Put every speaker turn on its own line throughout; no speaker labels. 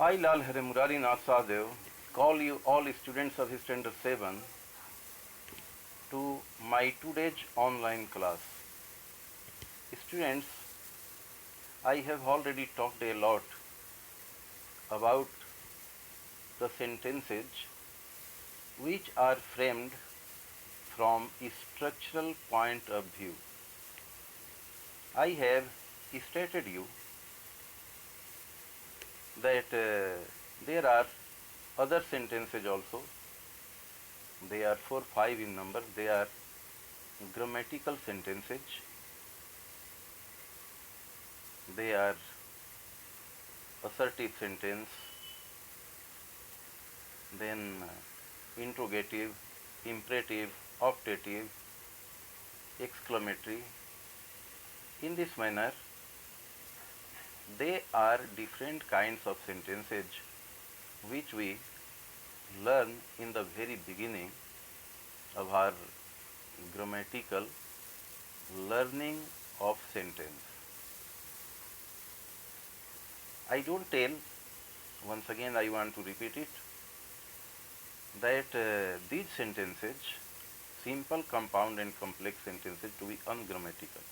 I, LHMNS Deo, call you all students of Standard 7 to my today's online class. Students, I have already talked a lot about the sentences which are framed from a structural point of view. I have stated you that there are other sentences also. They are 4-5 in number. They are grammatical sentences. They are assertive sentence, then interrogative, imperative, optative, exclamatory. In this manner, they are different kinds of sentences which we learn in the very beginning of our grammatical learning of sentence. I don't tell, once again I want to repeat it, that these sentences, simple, compound and complex sentences, to be ungrammatical.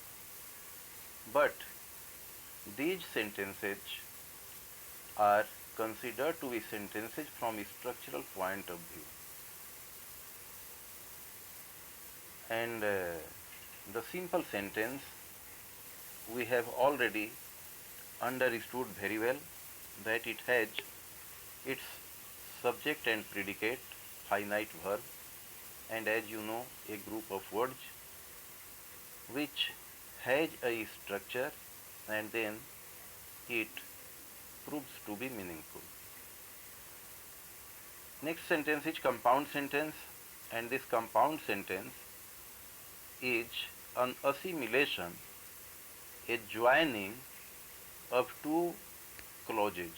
But these sentences are considered to be sentences from a structural point of view. And the simple sentence we have already understood very well, that it has its subject and predicate, finite verb, and as you know, a group of words which has a structure and then it proves to be meaningful. Next sentence is compound sentence, and this compound sentence is an assimilation, a joining of two clauses,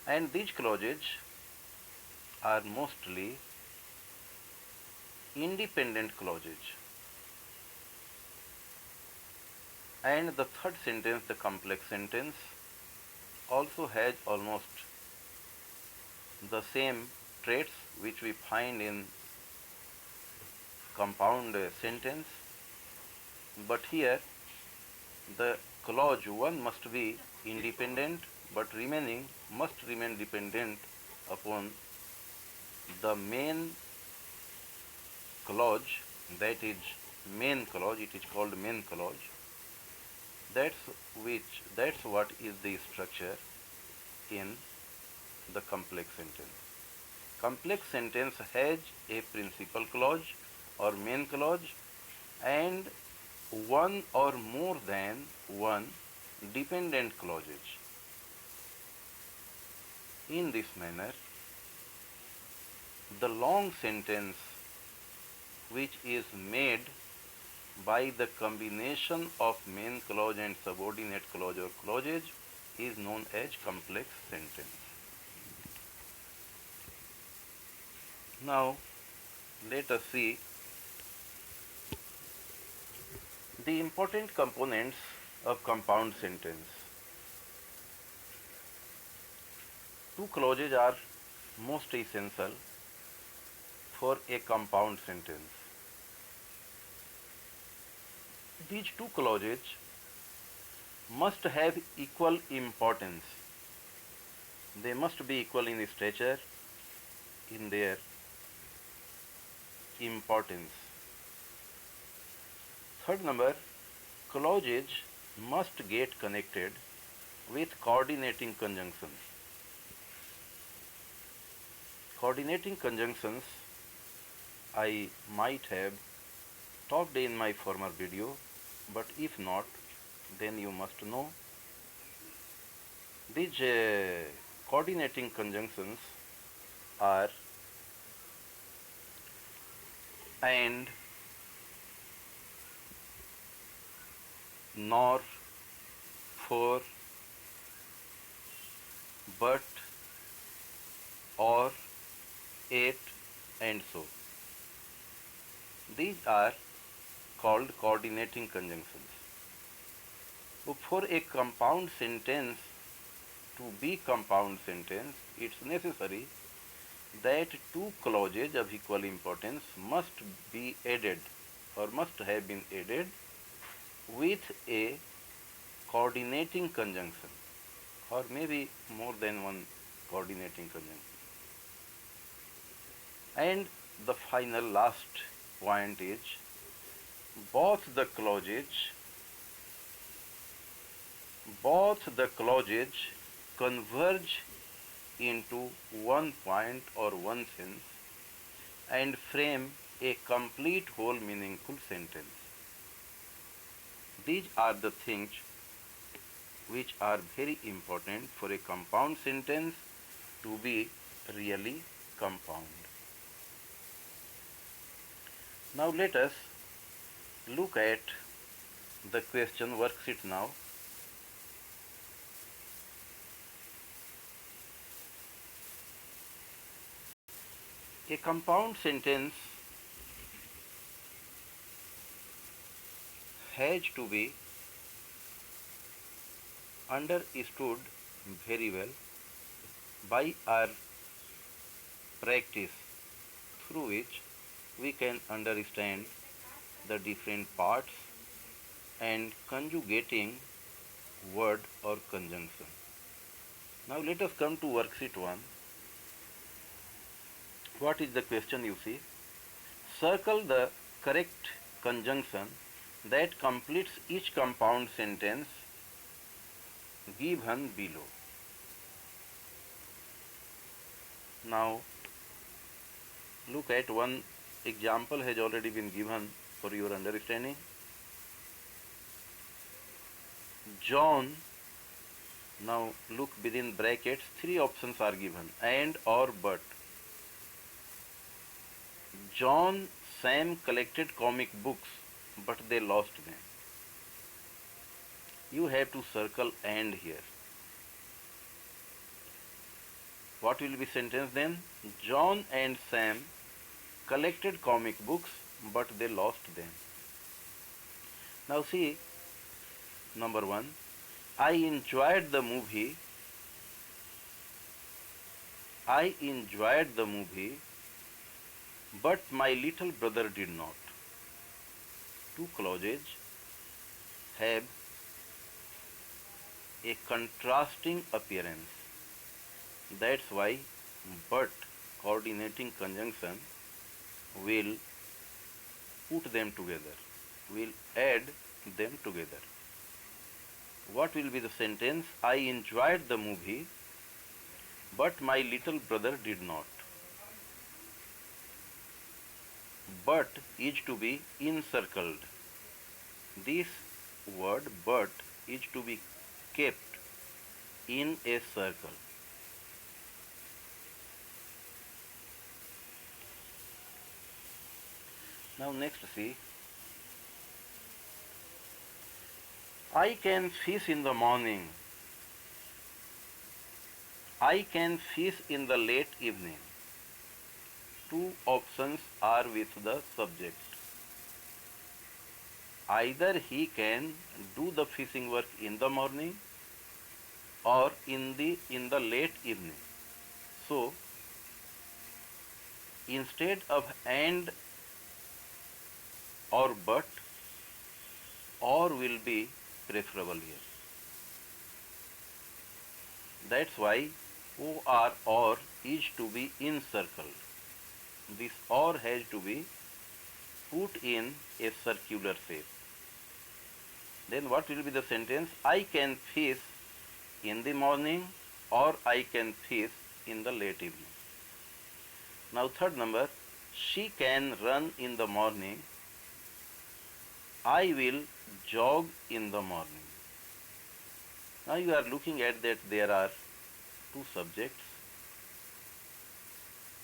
and these clauses are mostly independent clauses. And the third sentence, the complex sentence, also has almost the same traits which we find in compound sentence, but here the clause 1 must be independent, but remaining must remain dependent upon the main clause, that is main clause. It is called main clause. That's what is the structure in the complex sentence. Complex sentence has a principal clause or main clause and one or more than one dependent clauses. In this manner, the long sentence which is made by the combination of main clause and subordinate clause or clauses is known as complex sentence. Now, let us see the important components of compound sentence. Two clauses are most essential for a compound sentence. These two clauses must have equal importance. They must be equal in stature, in their importance. Third number, clauses must get connected with coordinating conjunctions. Coordinating conjunctions I might have talked in my former video, but if not, then you must know. These coordinating conjunctions are and, nor, for, but, or, yet, and so. These are called coordinating conjunctions. So for a compound sentence to be compound sentence, it's necessary that two clauses of equal importance must be added or must have been added with a coordinating conjunction, or maybe more than one coordinating conjunction. And the final last point is both the clauses converge into one point or one sense and frame a complete whole meaningful sentence. These are the things which are very important for a compound sentence to be really compound. Now let us look at the question worksheet now. A compound sentence has to be understood very well by our practice, through which we can understand the different parts and conjugating word or conjunction. Now let us come to worksheet 1. What is the question you see? Circle the correct conjunction that completes each compound sentence given below. Now look at one example has already been given for your understanding. John, now look within brackets, three options are given: and, or, but. John, Sam collected comic books, but they lost them. You have to circle and here. What will be sentence then? John and Sam collected comic books, but they lost them. Now see, number 1, I enjoyed the movie. I enjoyed the movie, but my little brother did not. Two clauses have a contrasting appearance. That's why but coordinating conjunction will put them together, will add them together. What will be the sentence? I enjoyed the movie, but my little brother did not. But is to be encircled. This word but is to be kept in a circle. Now next see, I can fish in the morning. I can fish in the late evening. Two options are with the subject. Either he can do the fishing work in the morning or in the late evening. So instead of and or but, or will be preferable here. That's why or is to be encircled. This or has to be put in a circular shape. Then what will be the sentence? I can fish in the morning or I can fish in the late evening. Now third number, she can run in the morning. I will jog in the morning. Now you are looking at that there are two subjects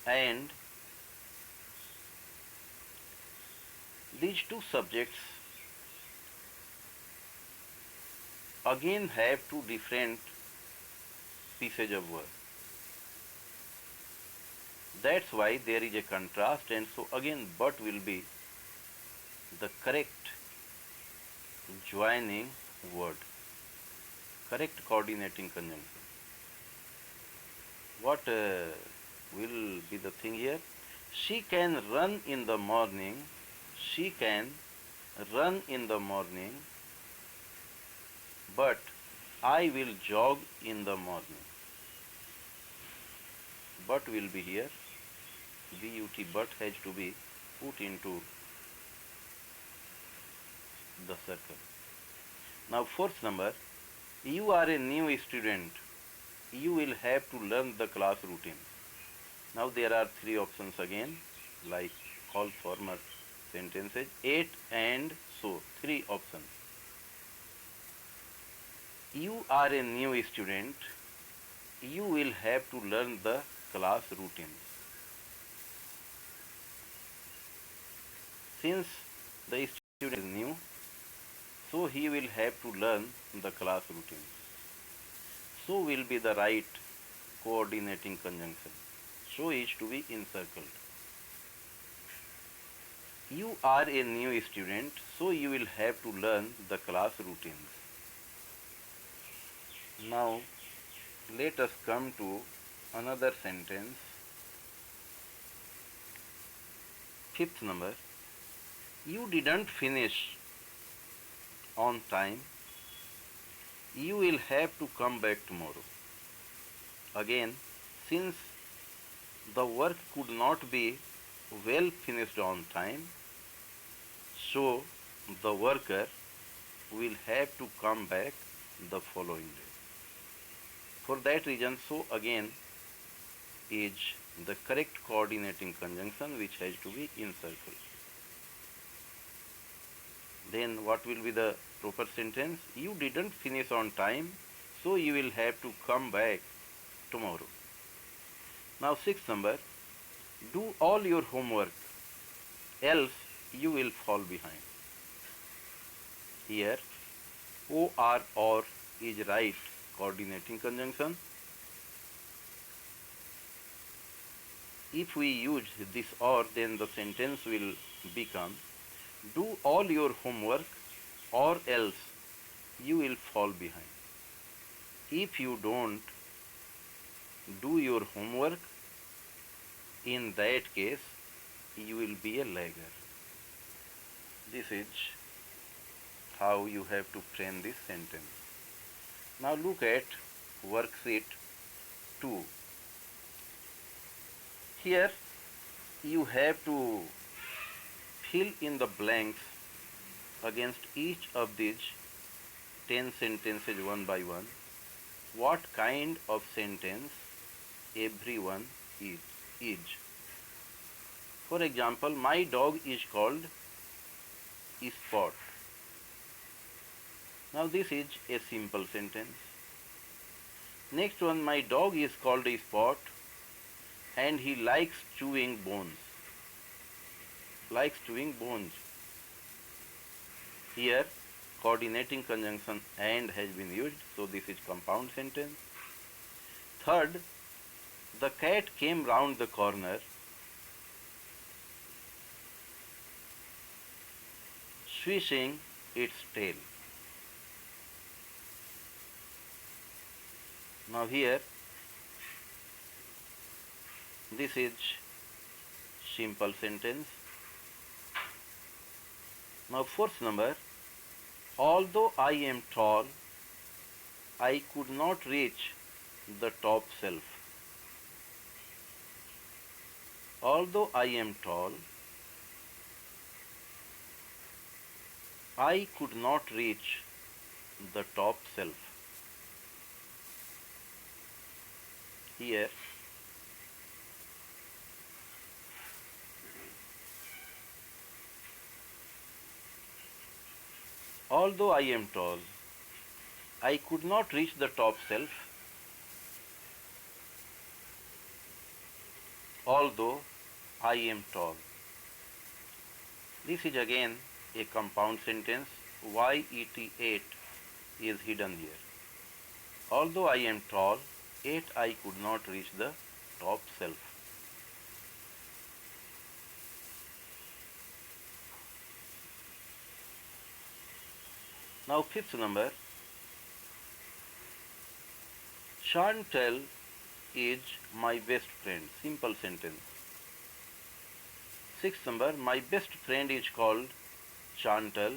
and these two subjects again have two different pieces of work. That's why there is a contrast, and so again but will be the correct joining word, correct coordinating conjunction. What will be the thing here? She can run in the morning. She can run in the morning, but I will jog in the morning. But will be here. But, but has to be put into the circle. Now fourth number, you are a new student. You will have to learn the class routine. Now there are three options again, like all former sentences. 8 and so, three options. You are a new student. You will have to learn the class routines. Since the student is new, so he will have to learn the class routines. So will be the right coordinating conjunction. So is to be encircled. You are a new student, so you will have to learn the class routines. Now, let us come to another sentence. Fifth number, you didn't finish on time. You will have to come back tomorrow. Again, since the work could not be well finished on time, so the worker will have to come back the following day. For that reason, so again is the correct coordinating conjunction which has to be encircled. Then what will be the proper sentence? You didn't finish on time, so you will have to come back tomorrow. Now sixth number, do all your homework, else you will fall behind. Here, or is right coordinating conjunction. If we use this or, then the sentence will become, do all your homework or else you will fall behind. If you don't do your homework, in that case you will be a lagger. This is how you have to frame this sentence. Now look at worksheet 2. Here you have to fill in the blanks against each of these 10 sentences one by one. What kind of sentence everyone is. For example, my dog is called Spot. Now this is a simple sentence. Next one, my dog is called Spot and he likes chewing bones. Likes chewing bones. Here coordinating conjunction and has been used, so this is compound sentence. Third, the cat came round the corner swishing its tail. Now here this is simple sentence. Now fourth number, although I am tall, I could not reach the top shelf. Although I am tall, I could not reach the top shelf. Here although I am tall, I could not reach the top shelf. Although I am tall. This is again a compound sentence. YET8 is hidden here. Although I am tall, yet I could not reach the top shelf. Now fifth number, Chantal is my best friend. Simple sentence. Sixth number, my best friend is called Chantal,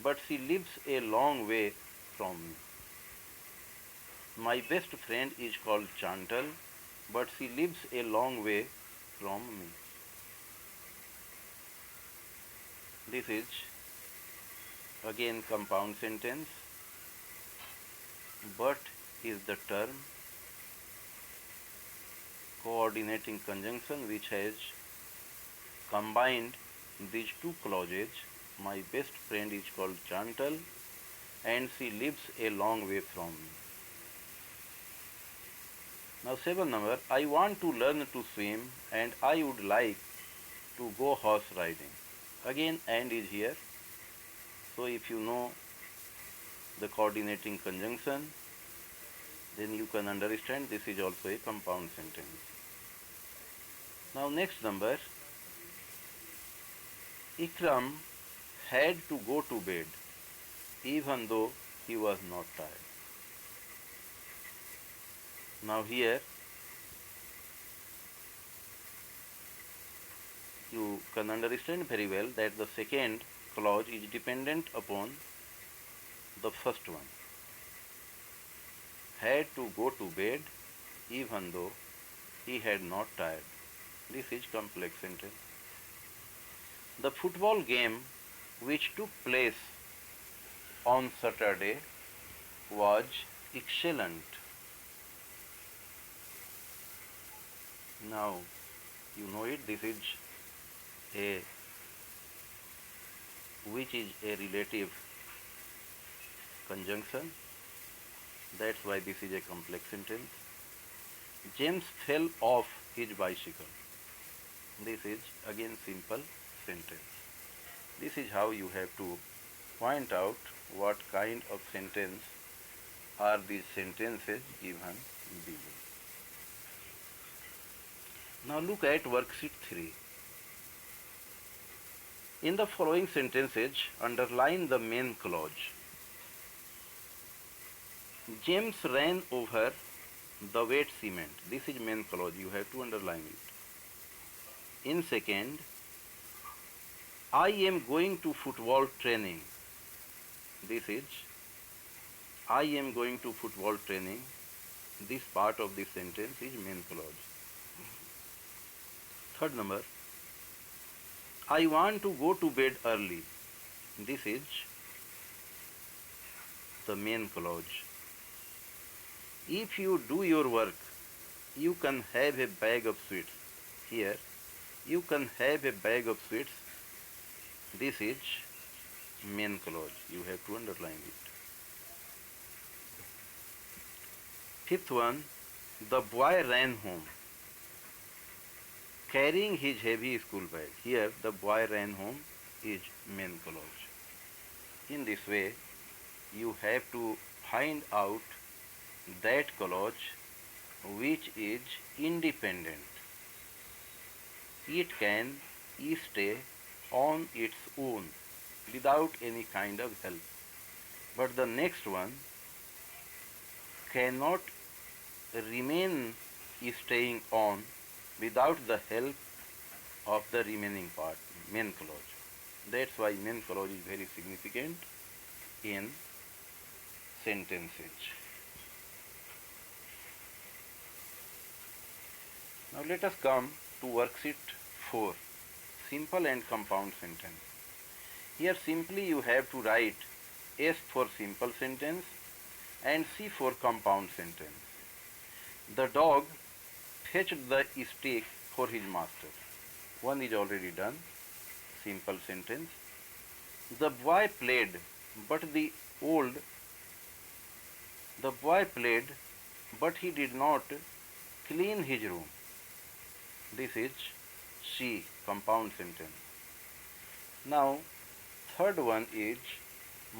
but she lives a long way from me. My best friend is called Chantal, but she lives a long way from me. This is again compound sentence. But is the term coordinating conjunction which has combined these two clauses. My best friend is called Chantal and she lives a long way from me. Now seventh number, I want to learn to swim and I would like to go horse riding. Again and is here. So if you know the coordinating conjunction, then you can understand this is also a compound sentence. Now next number, Ikram had to go to bed even though he was not tired. Now here you can understand very well that the second clause is dependent upon the first one. Had to go to bed even though he had not tired. This is complex sentence. The football game which took place on Saturday was excellent. Now you know it, this is a which is a relative conjunction. That's why this is a complex sentence. James fell off his bicycle. This is again simple sentence. This is how you have to point out what kind of sentence are these sentences given below. Now look at worksheet 3. In the following sentences, underline the main clause. James ran over the wet cement. This is main clause. You have to underline it. In second, I am going to football training. This is I am going to football training. This part of this sentence is main clause. Third number, I want to go to bed early. This is the main clause. If you do your work, you can have a bag of sweets. Here, you can have a bag of sweets. This is main clause. You have to underline it. Fifth one, the boy ran home carrying his heavy school bag. Here, the boy ran home is main clause. In this way, you have to find out that clause which is independent. It can stay on its own without any kind of help. But the next one cannot remain staying on without the help of the remaining part, main clause. That's why main clause is very significant in sentences. Now let us come to worksheet 4, simple and compound sentence. Here simply you have to write S for simple sentence and C for compound sentence. The dog fetched the stick for his master. One is already done, simple sentence. The boy played, but the boy played, but he did not clean his room. This is C, compound sentence. Now, third one is,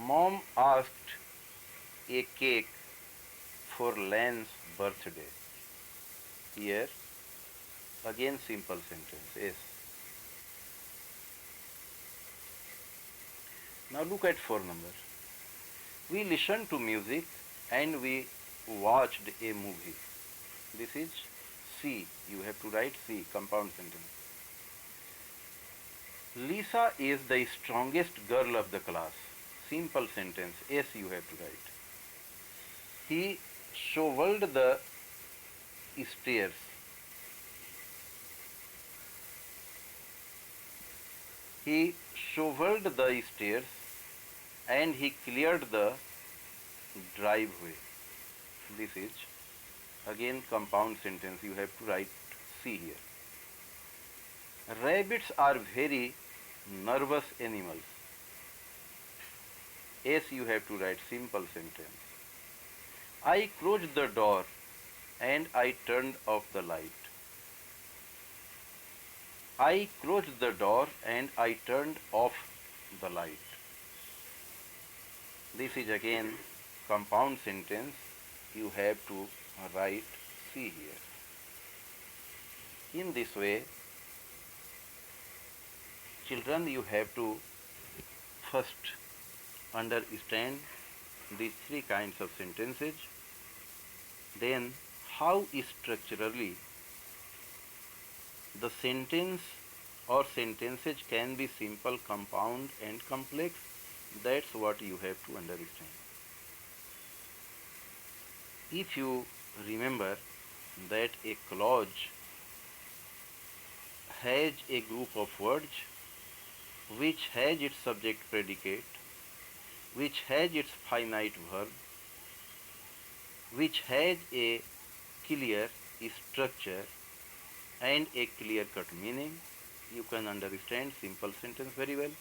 Mom asked a cake for Lan's birthday. Here, again simple sentence, yes. Now look at 4 number. We listened to music and we watched a movie. This is C. You have to write C, compound sentence. Lisa is the strongest girl of the class. Simple sentence. S you have to write. He shoveled the stairs. He shoveled the stairs and he cleared the driveway. This is again compound sentence. You have to write C here. Rabbits are very nervous animals. S you have to write simple sentence. I closed the door and I turned off the light. I closed the door and I turned off the light. This is again compound sentence. You have to write C here. In this way, children, you have to first understand these three kinds of sentences, then how structurally the sentence or sentences can be simple, compound and complex. That's what you have to understand. If you remember that a clause has a group of words which has its subject predicate, which has its finite verb, which has a clear structure and a clear-cut meaning, you can understand simple sentence very well.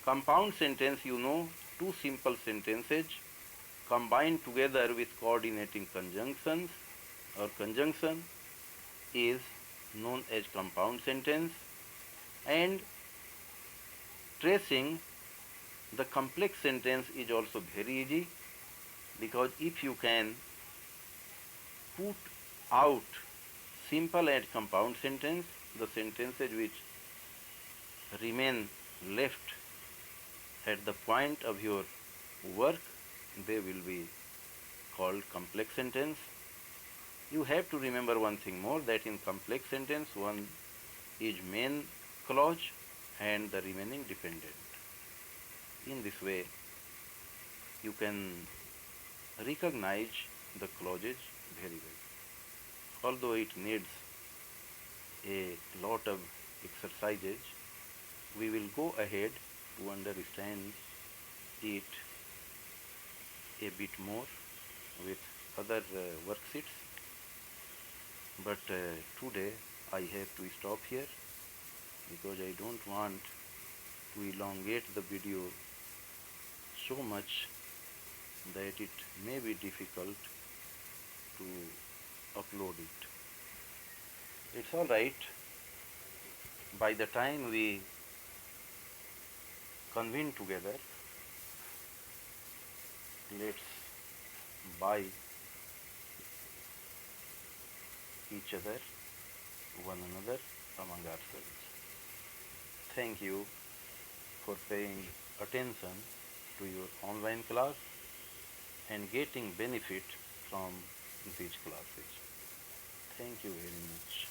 Compound sentence, you know, two simple sentences combined together with coordinating conjunctions or conjunction is known as compound sentence, and tracing the complex sentence is also very easy, because if you can put out simple and compound sentence, the sentences which remain left at the point of your work, they will be called complex sentence. You have to remember one thing more, that in complex sentence one is main clause and the remaining dependent. In this way you can recognize the clauses very well. Although it needs a lot of exercises, we will go ahead to understand it a bit more with other worksheets. But today I have to stop here, because I don't want to elongate the video so much that it may be difficult to upload it. It's all right. By the time we convene together, let's buy each other, one another, among ourselves. Thank you for paying attention to your online class and getting benefit from these classes. Thank you very much.